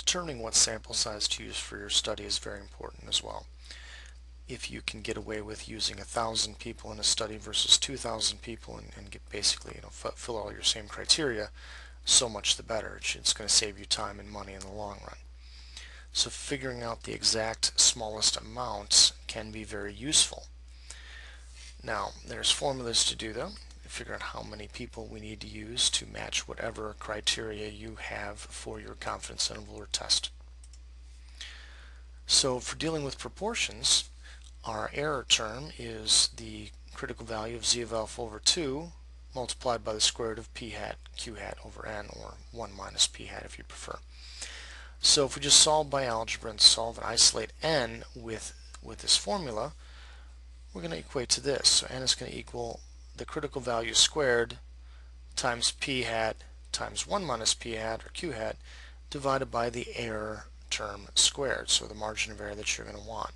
determining what sample size to use for your study is very important as well. If you can get away with using 1,000 people in a study versus 2,000 people and get basically fill all your same criteria, so much the better. It's going to save you time and money in the long run. So figuring out the exact smallest amounts can be very useful. Now, there's formulas to do them. Figure out how many people we need to use to match whatever criteria you have for your confidence interval or test. So for dealing with proportions, our error term is the critical value of z of alpha over 2 multiplied by the square root of p hat q hat over n, or 1 minus p hat if you prefer. So if we just solve by algebra and solve and isolate n with this formula, we're going to equate to this. So n is going to equal the critical value squared times p hat times 1 minus p hat or q hat divided by the error term squared, so the margin of error that you're going to want.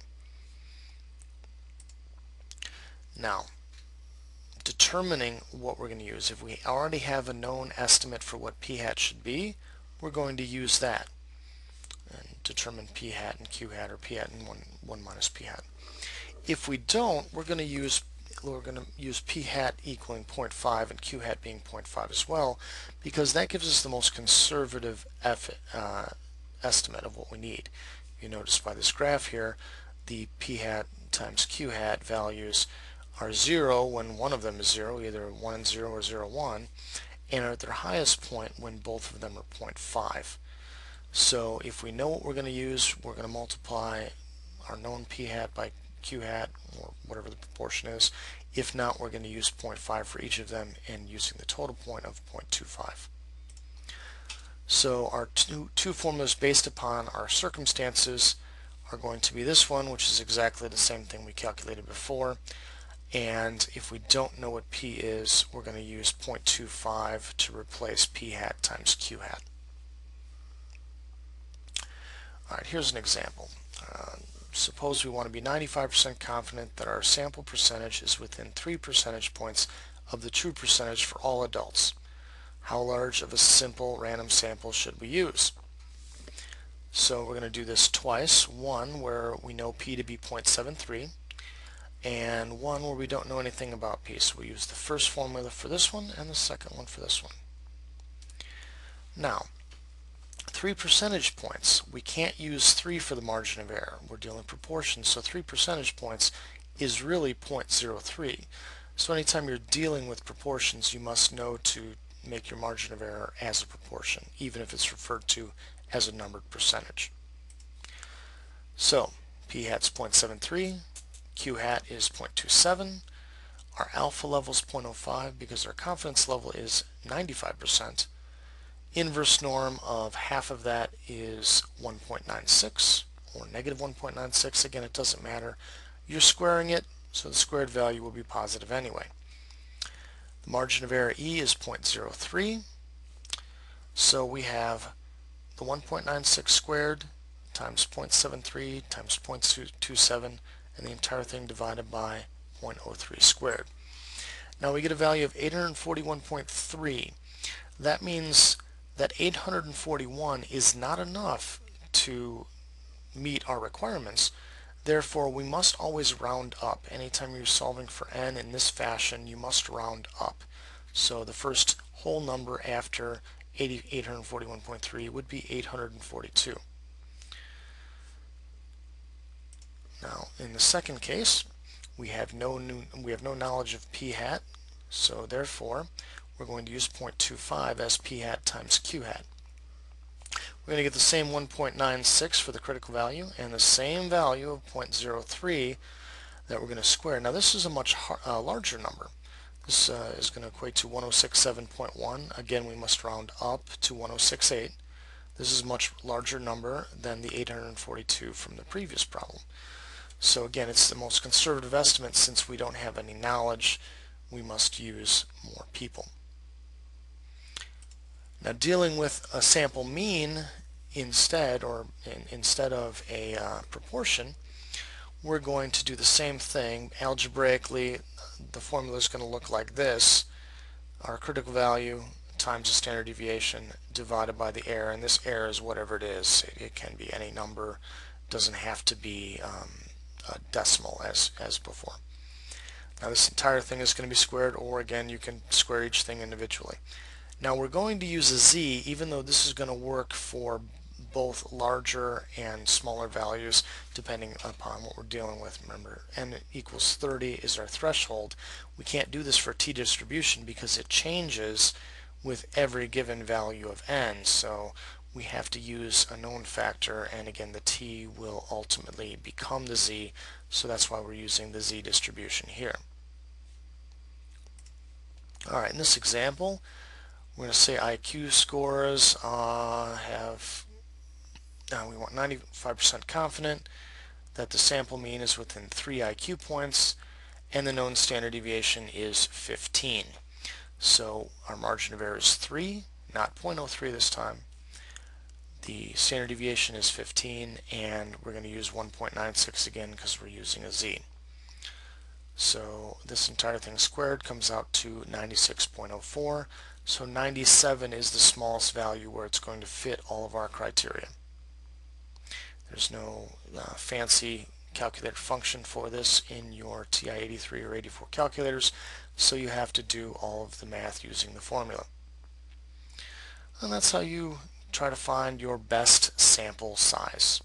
Now, determining what we're going to use, if we already have a known estimate for what p hat should be, we're going to use that and determine p hat and q hat, or p hat and 1 minus p hat. If we don't, we're going to use p hat equaling 0.5 and q hat being 0.5 as well, because that gives us the most conservative estimate of what we need. You notice by this graph here, the p hat times q hat values are 0 when one of them is 0, either 1 and 0 or 0, 1, and are at their highest point when both of them are 0.5. So if we know what we're going to use, we're going to multiply our known p hat by q hat, or whatever the proportion is. If not, we're going to use 0.5 for each of them and using the total point of 0.25. So our two formulas based upon our circumstances are going to be this one, which is exactly the same thing we calculated before. And if we don't know what p is, we're going to use 0.25 to replace p hat times q hat. Alright, here's an example. Suppose we want to be 95% confident that our sample percentage is within 3 percentage points of the true percentage for all adults. How large of a simple random sample should we use? So we're going to do this twice. One where we know p to be 0.73, and one where we don't know anything about p. So we use the first formula for this one and the second one for this one. Now, 3 percentage points. We can't use 3 for the margin of error. We're dealing proportions, so 3 percentage points is really 0.03. So anytime you're dealing with proportions, you must know to make your margin of error as a proportion, even if it's referred to as a numbered percentage. So p hat's 0.73, q hat is 0.27, our alpha level is 0.05 because our confidence level is 95%. Inverse norm of half of that is 1.96 or negative 1.96. Again, it doesn't matter. You're squaring it, so the squared value will be positive anyway. The margin of error E is 0.03. So we have the 1.96 squared times 0.73 times 0.27, and the entire thing divided by 0.03 squared. Now we get a value of 841.3. That means that 841 is not enough to meet our requirements. Therefore, we must always round up. Anytime you're solving for n in this fashion, you must round up. So the first whole number after 841.3 would be 842. Now, in the second case, we have no knowledge of p hat, so therefore we're going to use 0.25 as p hat times q hat. We're going to get the same 1.96 for the critical value and the same value of 0.03 that we're going to square. Now this is a much larger number. This is going to equate to 1067.1. Again, we must round up to 1068. This is a much larger number than the 842 from the previous problem. So again, it's the most conservative estimate. Since we don't have any knowledge, we must use more people. Now, dealing with a sample mean instead, or instead of a proportion, we're going to do the same thing. Algebraically, the formula is going to look like this. Our critical value times the standard deviation divided by the error, and this error is whatever it is. It can be any number, doesn't have to be a decimal as before. Now this entire thing is going to be squared, or again you can square each thing individually. Now we're going to use a z, even though this is going to work for both larger and smaller values depending upon what we're dealing with. Remember, n equals 30 is our threshold. We can't do this for t distribution because it changes with every given value of n, so we have to use a known factor, and again the t will ultimately become the z, so that's why we're using the z distribution here. Alright, in this example we're going to say IQ scores we want 95% confident that the sample mean is within 3 IQ points and the known standard deviation is 15. So our margin of error is 3, not 0.03 this time. The standard deviation is 15, and we're going to use 1.96 again because we're using a z. So this entire thing squared comes out to 96.04. So 97 is the smallest value where it's going to fit all of our criteria. There's no fancy calculator function for this in your TI-83 or 84 calculators, so you have to do all of the math using the formula. And that's how you try to find your best sample size.